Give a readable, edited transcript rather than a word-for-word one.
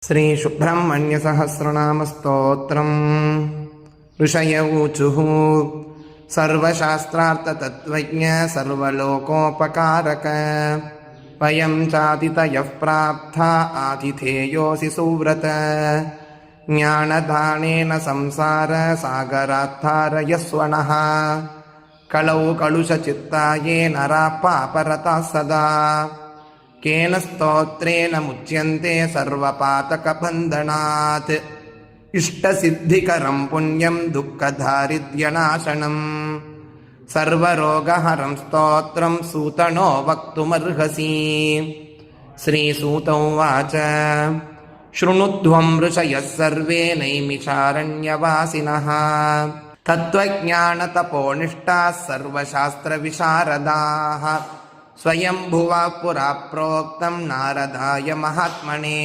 श्रीसुब्रह्मण्यसहस्रनामस्तोत्रम् ऋषय ऊचुः सर्वशास्त्रार्थतत्त्वज्ञ सर्वलोकोपकारक वयं चातितयः प्राप्ता आतिथेयोऽसि सुव्रत ज्ञानदानेन संसारसागरात्तारयस्वनः कलौ कलुषचित्ताये नराः पापरताः सदा केन स्तोत्रेण मुच्यन्ते सर्वपातकबन्धनात् इष्टसिद्धिकरं पुण्यं दुःखदारिद्र्यनाशनम् सर्वरोगहरं स्तोत्रं सूतनो वक्तुमर्हसि। श्रीसूत उवाच शृणुध्वं ऋषयः सर्वे नैमिषारण्यवासिनः तत्त्वज्ञानतपोनिष्ठाः सर्वशास्त्रविशारदाः स्वयंभुवा पुरा प्रोक्तं नारदाय महात्मने